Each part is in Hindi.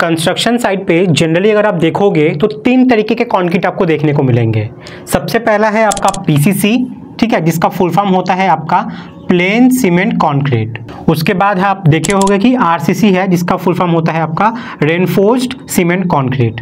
कंस्ट्रक्शन साइट पे जनरली अगर आप देखोगे तो 3 तरीके के कंक्रीट आपको देखने को मिलेंगे। सबसे पहला है आपका पीसीसी, ठीक है, जिसका फुल फॉर्म होता है आपका प्लेन सीमेंट कंक्रीट। उसके बाद है आप देखे होंगे कि आरसीसी है, जिसका फुल फॉर्म होता है आपका रेनफोर्स्ड सीमेंट कंक्रीट।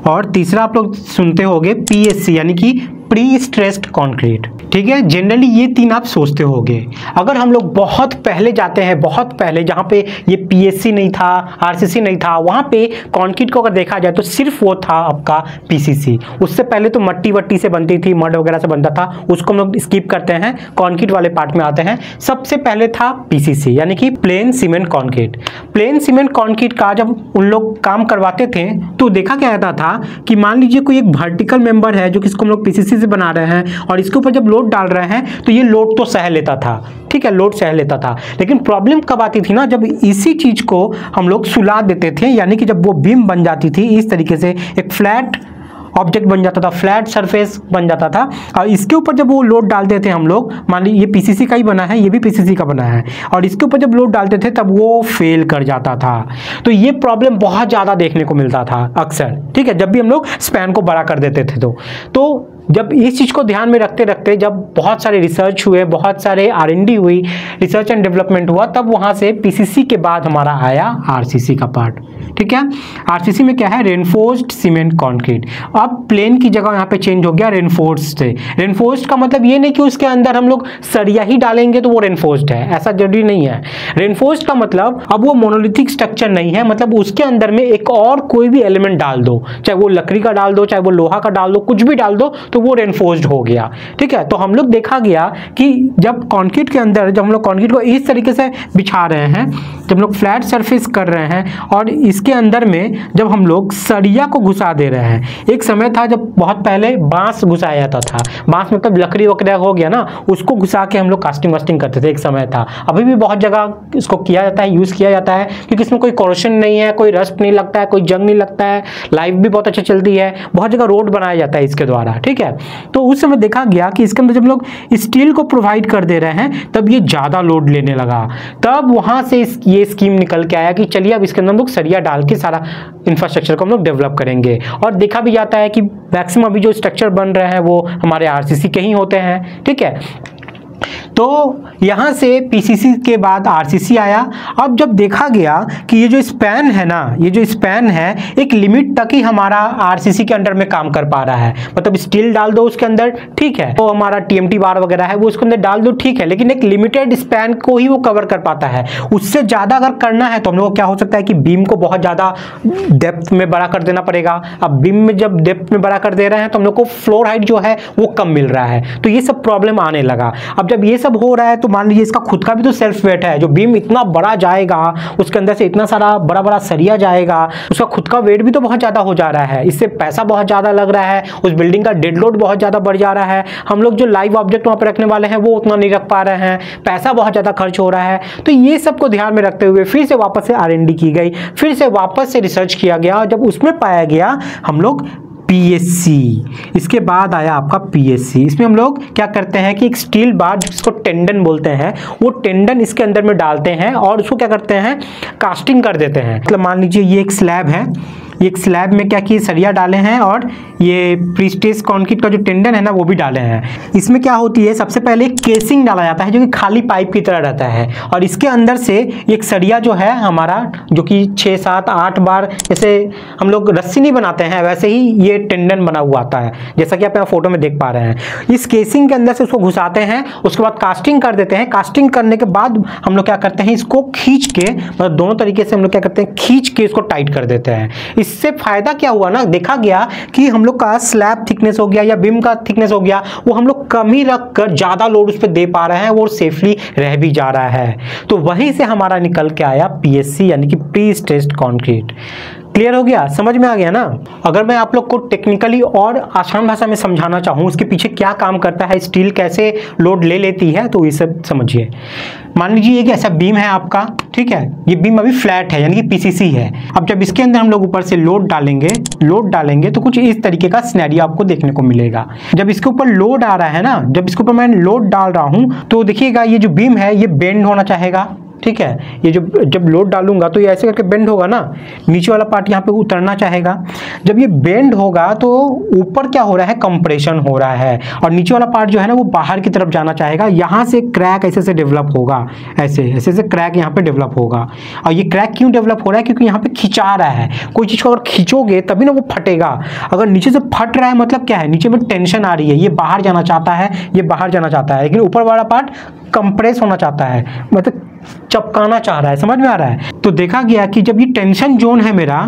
और तीसरा आप लोग सुनते होंगे पीएससी यानी कि प्री स्ट्रेस्ड कंक्रीट, ठीक है। जनरली ये 3 आप सोचते होंगे। अगर हम लोग बहुत पहले जाते हैं, बहुत पहले जहाँ पे ये पीएससी नहीं था, आरसीसी नहीं था, वहाँ पे कंक्रीट को अगर देखा जाए तो सिर्फ वो था आपका पीसीसी। उससे पहले तो मट्टी वट्टी से बनती थी, मड वगैरह से बनता था, उसको हम लोग स्किप करते हैं, कंक्रीट वाले पार्ट में आते हैं। सबसे पहले था पीसीसी यानी कि plane cement concrete. Plane cement concrete का जब उन लोग काम करवाते थे तो देखा क्या जाता था कि मान लीजिए कोई एक वर्टिकल मेंबर है जो कि इसको हम लोग पीसीसी से बना रहे हैं और इसके ऊपर जब लोड डाल रहे हैं तो ये लोड तो सह लेता था, ठीक है, लोड सह लेता था। लेकिन प्रॉब्लम कब आती थी ना, जब इसी चीज को हम लोग सुला देते थे, यानी कि जब वो बीम बन जाती थी इस तरीके से, एक फ्लैट ऑब्जेक्ट बन जाता था, फ्लैट सरफेस बन जाता था, और इसके ऊपर जब वो लोड डालते थे हम लोग, मान लीजिए ये पीसीसी का ही बना है, ये भी पीसीसी का बना है, और इसके ऊपर जब लोड डालते थे तब वो फेल कर जाता था। तो ये प्रॉब्लम बहुत ज़्यादा देखने को मिलता था अक्सर, ठीक है, जब भी हम लोग स्पैन को बड़ा कर देते थे। तो जब इस चीज़ को ध्यान में रखते रखते जब बहुत सारे रिसर्च हुए, बहुत सारे R&D हुई, रिसर्च एंड डेवलपमेंट हुआ, तब वहाँ से पीसीसी के बाद हमारा आया आरसीसी का पार्ट, ठीक है। आरसीसी में क्या है, रेनफोर्स्ड सीमेंट कंक्रीट। अब प्लेन की जगह यहाँ पे चेंज हो गया रेनफोर्स्ड से। रेनफोर्स्ड का मतलब ये नहीं कि उसके अंदर हम लोग सरिया ही डालेंगे तो वो रेनफोर्स्ड है, ऐसा जरूरी नहीं है। रेनफोर्स्ड का मतलब अब वो मोनोलिथिक स्ट्रक्चर नहीं है, मतलब उसके अंदर में एक और कोई भी एलिमेंट डाल दो, चाहे वो लकड़ी का डाल दो, चाहे वो लोहा का डाल दो, कुछ भी डाल दो तो वो रेनफोर्स्ड हो गया, ठीक है। तो हम लोग देखा गया कि जब कंक्रीट के अंदर, जब हम लोग कंक्रीट को इस तरीके से बिछा रहे हैं, जब हम लोग फ्लैट सरफेस कर रहे हैं और इसके अंदर में जब हम लोग सरिया को घुसा दे रहे हैं, एक समय था जब बहुत पहले बांस घुसाया जाता था, बांस मतलब लकड़ी वकड़ी हो गया ना, उसको घुसा के हम लोग कास्टिंग वास्टिंग करते थे, एक समय था। अभी भी बहुत जगह इसको किया जाता है, यूज किया जाता है, क्योंकि इसमें कोई कोरोशन नहीं है, कोई रस्ट नहीं लगता है, कोई जंग नहीं लगता है, लाइफ भी बहुत अच्छा चलती है, बहुत जगह रोड बनाया जाता है इसके द्वारा, ठीक है। तो उस समय देखा गया कि इसके अंदर जब लोग स्टील को प्रोवाइड कर दे रहे हैं तब ये ज़्यादा लोड लेने लगा। तब वहाँ से ये स्कीम निकल के आया कि चलिए अब इसके अंदर हम लोग सरिया डाल के सारा इंफ्रास्ट्रक्चर को हम लोग डेवलप करेंगे। और देखा भी जाता है कि मैक्सिमम अभी जो स्ट्रक्चर बन रहे हैं वो हमारे आरसीसी के ही होते हैं, ठीक है। तो यहाँ से पीसीसी के बाद आरसीसी आया। अब जब देखा गया कि ये जो स्पैन है ना, ये जो स्पैन है एक लिमिट तक ही हमारा आरसीसी के अंडर में काम कर पा रहा है, मतलब स्टील डाल दो उसके अंदर, ठीक है, तो हमारा टीएमटी बार वगैरह है वो उसके अंदर डाल दो, ठीक है, लेकिन एक लिमिटेड स्पैन को ही वो कवर कर पाता है। उससे ज़्यादा अगर करना है तो हम लोग क्या हो सकता है कि बीम को बहुत ज़्यादा डेप्थ में बड़ा कर देना पड़ेगा। अब बीम में जब डेप्थ में बड़ा कर दे रहे हैं तो हम लोग को फ्लोर हाइट जो है वो कम मिल रहा है, तो ये सब प्रॉब्लम आने लगा। अब जब ये सब हो रहा है तो मान लीजिए इसका खुद का भी तो सेल्फ वेट है, जो बीम इतना बड़ा जाएगा, उसके अंदर से इतना सारा बड़ा बड़ा सरिया जाएगा, उसका खुद का वेट भी तो बहुत ज़्यादा हो जा रहा है, इससे पैसा बहुत ज़्यादा लग रहा है, उस बिल्डिंग का डेड लोड बहुत ज़्यादा बढ़ जा रहा है, हम लोग जो लाइव ऑब्जेक्ट वहाँ पर रखने वाले हैं वो उतना नहीं रख पा रहे हैं, पैसा बहुत ज़्यादा खर्च हो रहा है। तो ये सब को ध्यान में रखते हुए फिर से वापस से R&D की गई, फिर से वापस से रिसर्च किया गया, जब उसमें पाया गया हम लोग पीएससी, इसके बाद आया आपका पीएससी। इसमें हम लोग क्या करते हैं कि एक स्टील बार जिसको टेंडन बोलते हैं, वो टेंडन इसके अंदर में डालते हैं और उसको क्या करते हैं, कास्टिंग कर देते हैं। मतलब मान लीजिए ये एक स्लैब है, एक स्लैब में क्या किए, सरिया डाले हैं और ये प्रीस्टेज कंक्रीट का जो टेंडन है ना वो भी डाले हैं। इसमें क्या होती है, सबसे पहले एक केसिंग डाला जाता है जो कि खाली पाइप की तरह रहता है, और इसके अंदर से एक सरिया जो है हमारा, जो कि 6, 7, 8 बार, जैसे हम लोग रस्सी नहीं बनाते हैं वैसे ही ये टेंडन बना हुआ आता है, जैसा कि आप यहाँ फोटो में देख पा रहे हैं। इस केसिंग के अंदर से उसको घुसाते हैं, उसके बाद कास्टिंग कर देते हैं। कास्टिंग करने के बाद हम लोग क्या करते हैं, इसको खींच के, मतलब दोनों तरीके से हम लोग क्या करते हैं, खींच के इसको टाइट कर देते हैं। इससे फायदा क्या हुआ ना, देखा गया कि हम लोग का स्लैब थिकनेस हो गया या बीम का थिकनेस हो गया, वो हम लोग कम ही रख कर ज्यादा लोड उस पर दे पा रहे हैं, वो सेफली रह भी जा रहा है। तो वहीं से हमारा निकल के आया पीएससी यानी कि प्री स्ट्रेस्ड कंक्रीट। क्लियर हो गया, समझ में आ गया ना। अगर मैं आप लोग को टेक्निकली और आसान भाषा में समझाना चाहूँ उसके पीछे क्या काम करता है, स्टील कैसे लोड ले लेती है, तो ये सब समझिए। मान लीजिए एक ऐसा बीम है आपका, ठीक है, ये बीम अभी फ्लैट है यानी कि पीसीसी है। अब जब इसके अंदर हम लोग ऊपर से लोड डालेंगे तो कुछ इस तरीके का सिनेरियो आपको देखने को मिलेगा। जब इसके ऊपर लोड आ रहा है ना, जब इसके ऊपर मैं लोड डाल रहा हूँ तो देखिएगा ये जो बीम है ये बेंड होना चाहेगा, ठीक है। ये जब लोड डालूंगा तो ये ऐसे करके बेंड होगा ना, नीचे वाला पार्ट यहाँ पे उतरना चाहेगा। जब ये बेंड होगा तो ऊपर क्या हो रहा है, कंप्रेशन हो रहा है, और नीचे वाला पार्ट जो है ना वो बाहर की तरफ जाना चाहेगा। यहाँ से क्रैक ऐसे से डेवलप होगा, ऐसे से क्रैक यहाँ पे डेवलप होगा। और ये क्रैक क्यों डेवलप हो रहा है, क्योंकि यहाँ पे खिंचा रहा है। कोई चीज़ को अगर खींचोगे तभी ना वो फटेगा। अगर नीचे से फट रहा है मतलब क्या है, नीचे में टेंशन आ रही है, ये बाहर जाना चाहता है, ये बाहर जाना चाहता है, लेकिन ऊपर वाला पार्ट कंप्रेस होना चाहता है, मतलब चपकाना चाह रहा है। समझ में आ रहा है। तो देखा गया कि जब ये टेंशन जोन है मेरा,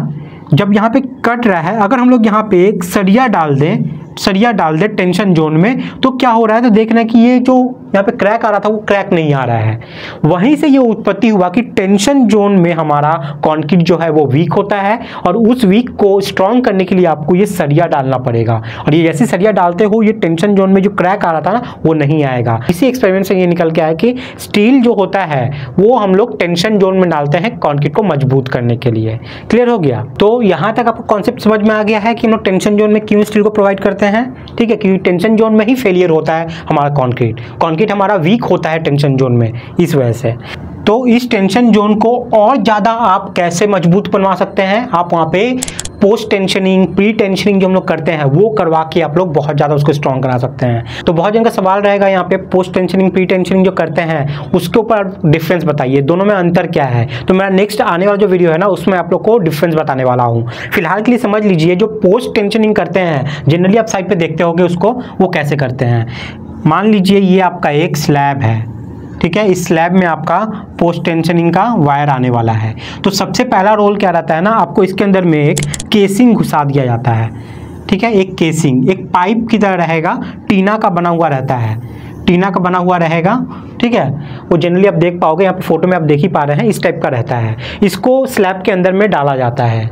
जब यहाँ पे कट रहा है, अगर हम लोग यहाँ पे एक सरिया डाल दें टेंशन जोन में, तो क्या हो रहा है, तो देखना है कि ये जो यहाँ पे क्रैक आ रहा था वो क्रैक नहीं आ रहा है। वहीं से ये उत्पत्ति हुआ कि टेंशन जोन में हमारा कंक्रीट जो है वो वीक होता है, और उस वीक को स्ट्रॉन्ग करने के लिए आपको ये सरिया डालना पड़ेगा। और ये जैसे सरिया डालते हो, ये टेंशन जोन में जो क्रैक आ रहा था ना वो नहीं आएगा। इसी एक्सपेरिमेंट से ये निकल के आया कि स्टील जो होता है वो हम लोग टेंशन जोन में डालते हैं कंक्रीट को मजबूत करने के लिए। क्लियर हो गया। तो यहाँ तक आपको कॉन्सेप्ट समझ में आ गया है कि हम लोग टेंशन जोन में क्यों स्टील को प्रोवाइड करते हैं। ठीक है, क्योंकि टेंशन जोन में ही फेलियर होता है हमारा कंक्रीट हमारा वीक होता है टेंशन जोन में, इस वजह से। तो इस टेंशन जोन को और ज़्यादा आप कैसे मजबूत बनवा सकते हैं, आप वहाँ पे पोस्ट टेंशनिंग, प्री टेंशनिंग जो हम लोग करते हैं वो करवा के आप लोग बहुत ज़्यादा उसको स्ट्रॉन्ग करा सकते हैं। तो बहुत जन का सवाल रहेगा यहाँ पे, पोस्ट टेंशनिंग प्री टेंशनिंग जो करते हैं उसके ऊपर डिफरेंस बताइए, दोनों में अंतर क्या है। तो मेरा नेक्स्ट आने वाला जो वीडियो है ना उसमें आप लोग को डिफरेंस बताने वाला हूँ। फिलहाल के लिए समझ लीजिए, जो पोस्ट टेंशनिंग करते हैं जनरली आप साइड पर देखते होंगे उसको, वो कैसे करते हैं। मान लीजिए ये आपका एक स्लैब है, ठीक है, इस स्लैब में आपका पोस्ट टेंशनिंग का वायर आने वाला है। तो सबसे पहला रोल क्या रहता है ना, आपको इसके अंदर में एक केसिंग घुसा दिया जाता है। ठीक है, एक केसिंग एक पाइप की तरह रहेगा, टीना का बना हुआ रहता है, टीना का बना हुआ रहेगा। ठीक है, वो जनरली आप देख पाओगे, यहाँ पे फोटो में आप देख ही पा रहे हैं, इस टाइप का रहता है। इसको स्लैब के अंदर में डाला जाता है,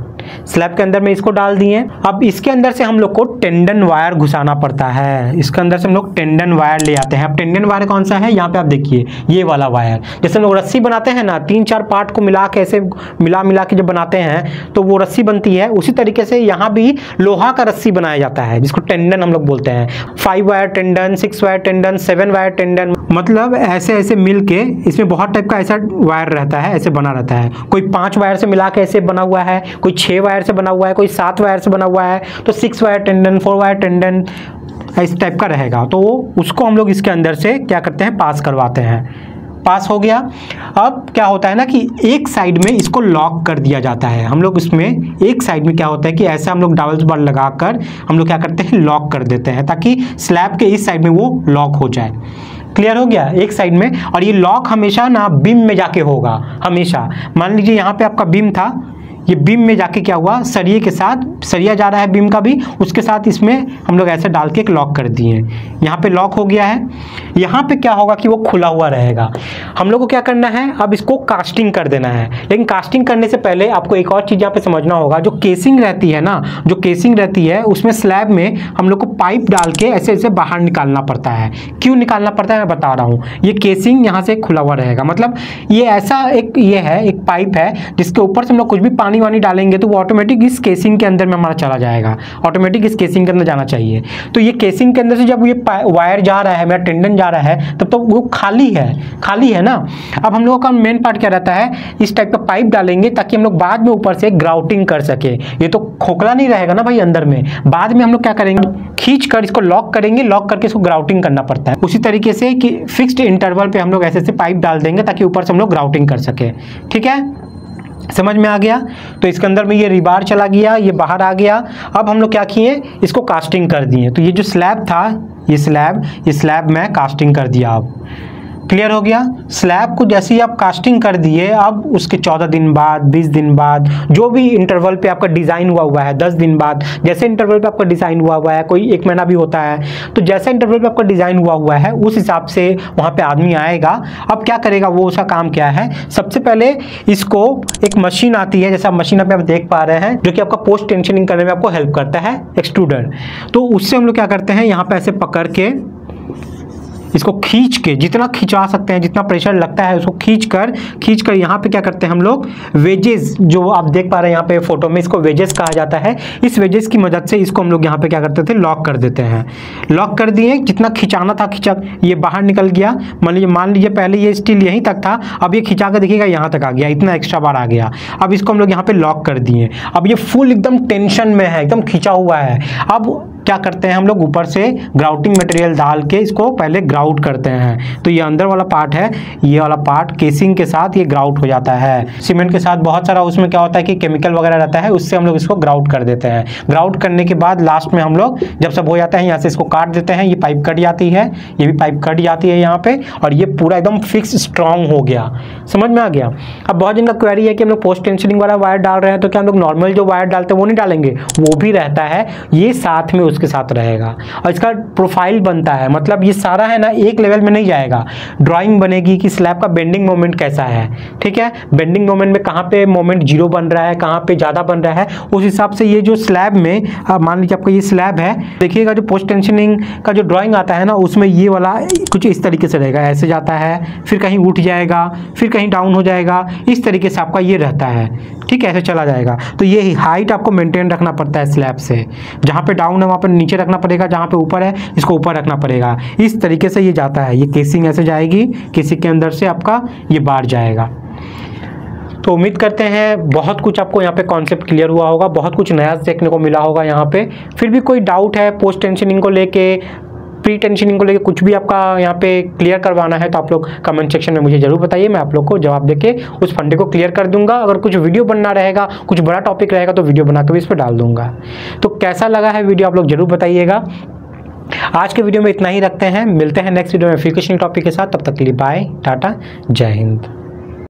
स्लैब के अंदर में इसको डाल दिए। अब इसके अंदर से हम लोग को टेंडन वायर घुसाना पड़ता है, इसके अंदर से हम लोग टेंडन वायर ले आते हैं। अब टेंडन वायर कौन सा है, यहाँ पे आप देखिए ये वाला वायर, जैसे हम लोग रस्सी बनाते हैं ना, 3-4 पार्ट को मिला के ऐसे मिला के जब बनाते हैं तो वो रस्सी बनती है, उसी तरीके से यहाँ भी लोहा का रस्सी बनाया जाता है जिसको टेंडन हम लोग बोलते हैं। 5 wire tendon, 6 wire tendon, 7 wire tendon, मतलब ऐसे मिल के इसमें बहुत टाइप का ऐसा वायर रहता है, ऐसे बना रहता है। कोई 5 वायर से मिला के ऐसे बना हुआ है, कोई 6 वायर से बना हुआ है, कोई 7 वायर से बना हुआ है, तो 6 वायर टेंडन, 4 वायर टेंडन इस टाइप का रहेगा। तो उसको हम लोग इसके अंदर से क्या करते हैं, पास करवाते हैं। पास हो गया। अब क्या होता है ना कि एक साइड में इसको लॉक कर दिया जाता है। हम लोग इसमें एक साइड में क्या होता है कि ऐसा हम लोग डबल बार लगाकर हम लोग क्या करते हैं, लॉक कर देते हैं, ताकि स्लैब के इस साइड में वो लॉक हो जाए। क्लियर हो गया, एक साइड में। और ये लॉक हमेशा ना बीम में जाके होगा, हमेशा। मान लीजिए यहाँ पे आपका बीम था, ये बीम में जाके क्या हुआ, सरिये के साथ, सरिया जा रहा है बीम का भी, उसके साथ इसमें हम लोग ऐसे डाल के एक लॉक कर दिए। यहाँ पे लॉक हो गया है। यहाँ पे क्या होगा कि वो खुला हुआ रहेगा। हम लोग को क्या करना है, अब इसको कास्टिंग कर देना है। लेकिन कास्टिंग करने से पहले आपको एक और चीज़ यहाँ पे समझना होगा। जो केसिंग रहती है ना, जो केसिंग रहती है उसमें स्लैब में हम लोग को पाइप डाल के ऐसे ऐसे बाहर निकालना पड़ता है। क्यों निकालना पड़ता है मैं बता रहा हूँ। ये केसिंग यहाँ से खुला हुआ रहेगा, मतलब ये ऐसा एक ये है, एक पाइप है जिसके ऊपर से हम लोग कुछ भी पानी वानी डालेंगे तो वो ऑटोमेटिक इस केसिंग के अंदर में हमारा चला जाएगा, ऑटोमेटिक इस केसिंग के अंदर जाना चाहिए। तो ये केसिंग के अंदर से जब ये वायर जा रहा है, मेरा टेंडन जा रहा है, तब तो वो खाली है ना। अब हम लोगों का मेन पार्ट क्या रहता है, इस टाइप का पाइप डालेंगे ताकि हम लोग बाद में ऊपर से ग्राउटिंग कर सके। ये तो खोखला नहीं रहेगा ना भाई अंदर में, बाद में हम लोग क्या करेंगे, खींच कर इसको लॉक करेंगे, लॉक करके इसको ग्राउटिंग करना पड़ता है। उसी तरीके से कि फिक्स्ड इंटरवल पे हम लोग ऐसे ऐसे पाइप डाल देंगे ताकि ऊपर से हम लोग ग्राउटिंग कर सके। ठीक है, समझ में आ गया। तो इसके अंदर में ये रिबार चला गया, ये बाहर आ गया। अब हम लोग क्या किए, इसको कास्टिंग कर दिए। तो ये जो स्लैब था, ये स्लैब में कास्टिंग कर दिया। अब क्लियर हो गया। स्लैब को जैसे ही आप कास्टिंग कर दिए, अब उसके 14 दिन बाद, 20 दिन बाद, जो भी इंटरवल पे आपका डिज़ाइन हुआ है, 10 दिन बाद, जैसे इंटरवल पे आपका डिज़ाइन हुआ है, कोई 1 महीना भी होता है, तो जैसे इंटरवल पे आपका डिज़ाइन हुआ है उस हिसाब से वहाँ पे आदमी आएगा। अब क्या करेगा वो, उसका काम क्या है, सबसे पहले इसको एक मशीन आती है, जैसा मशीन पे आप देख पा रहे हैं, जो कि आपका पोस्ट टेंशनिंग करने में आपको हेल्प करता है, एक्सट्रूडर। तो उससे हम लोग क्या करते हैं, यहाँ पे ऐसे पकड़ के इसको खींच के, जितना खिंचा सकते हैं, जितना प्रेशर लगता है उसको खींच कर यहाँ पे क्या करते हैं हम लोग, वेजेस जो आप देख पा रहे हैं यहाँ पे फोटो में, इसको वेजेस कहा जाता है। इस वेजेस की मदद से इसको हम लोग यहाँ पे क्या करते थे, लॉक कर देते हैं। लॉक कर दिए, जितना खिंचाना था खिंचा, ये बाहर निकल गया। मान लीजिए पहले ये स्टील यहीं तक था, अब ये खिंचा कर देखिएगा यहाँ तक आ गया, इतना एक्स्ट्रा बार आ गया। अब इसको हम लोग यहाँ पे लॉक कर दिए। अब ये फुल एकदम टेंशन में है, एकदम खिंचा हुआ है। अब क्या करते हैं हम लोग, ऊपर से ग्राउटिंग मटेरियल डाल के इसको पहले ग्राउट करते हैं। तो ये अंदर वाला पार्ट है, ये वाला पार्ट केसिंग के साथ ये ग्राउट हो जाता है। सीमेंट के साथ बहुत सारा उसमें क्या होता है कि केमिकल वगैरह रहता है, उससे हम लोग इसको ग्राउट कर देते हैं। ग्राउट करने के बाद लास्ट में हम लोग जब सब हो जाता है, यहाँ से इसको काट देते हैं। ये पाइप कट जाती है, ये भी पाइप कट जाती है यहाँ पे, और ये पूरा एकदम फिक्स स्ट्रॉन्ग हो गया। समझ में आ गया। अब बहुत जन का क्वेरी है कि हम लोग पोस्ट टेंशनिंग वाला वायर डाल रहे हैं, तो क्या हम लोग नॉर्मल जो वायर डालते हैं वो नहीं डालेंगे? वो भी रहता है, ये साथ में उसके साथ रहेगा। और इसका प्रोफाइल बनता है, मतलब ये सारा है ना एक लेवल में नहीं जाएगा। ड्राइंग बनेगी कि स्लैब का बेंडिंग मोमेंट कैसा है, ठीक है। बेंडिंग मोमेंट में कहाँ पे मोमेंट जीरो बन रहा है, कहाँ पे ज़्यादा बन रहा है, उस हिसाब से ये जो स्लैब में, मान लीजिए आपका ये स्लैब है, देखिएगा जो पोस्ट टेंशनिंग का जो ड्राइंग आता है ना, उसमें ये वाला कुछ इस तरीके से रहेगा, ऐसे जाता है, फिर कहीं उठ जाएगा, फिर कहीं डाउन हो जाएगा, इस तरीके से आपका ये रहता है, ठीक है, ऐसे चला जाएगा। तो ये हाइट आपको मेंटेन रखना पड़ता है स्लैब से। जहाँ पे डाउन है वहाँ पे नीचे रखना पड़ेगा, जहाँ पे ऊपर है इसको ऊपर रखना पड़ेगा। इस तरीके से ये जाता है। ये केसिंग ऐसे जाएगी, केसिंग के अंदर से आपका ये बार जाएगा। तो उम्मीद करते हैं बहुत कुछ आपको यहाँ पे कॉन्सेप्ट क्लियर हुआ होगा, बहुत कुछ नया देखने को मिला होगा यहाँ पे। फिर भी कोई डाउट है पोस्ट टेंशनिंग को लेके, प्री टेंशनिंग को लेके, कुछ भी आपका यहाँ पे क्लियर करवाना है तो आप लोग कमेंट सेक्शन में मुझे जरूर बताइए। मैं आप लोग को जवाब देके उस फंडे को क्लियर कर दूंगा। अगर कुछ वीडियो बनना रहेगा, कुछ बड़ा टॉपिक रहेगा तो वीडियो बना के भी इस पर डाल दूंगा। तो कैसा लगा है वीडियो आप लोग जरूर बताइएगा। आज के वीडियो में इतना ही रखते हैं, मिलते हैं नेक्स्ट वीडियो में फिर किसी टॉपिक के साथ। तब तक के लिए बाय, टाटा, जय हिंद।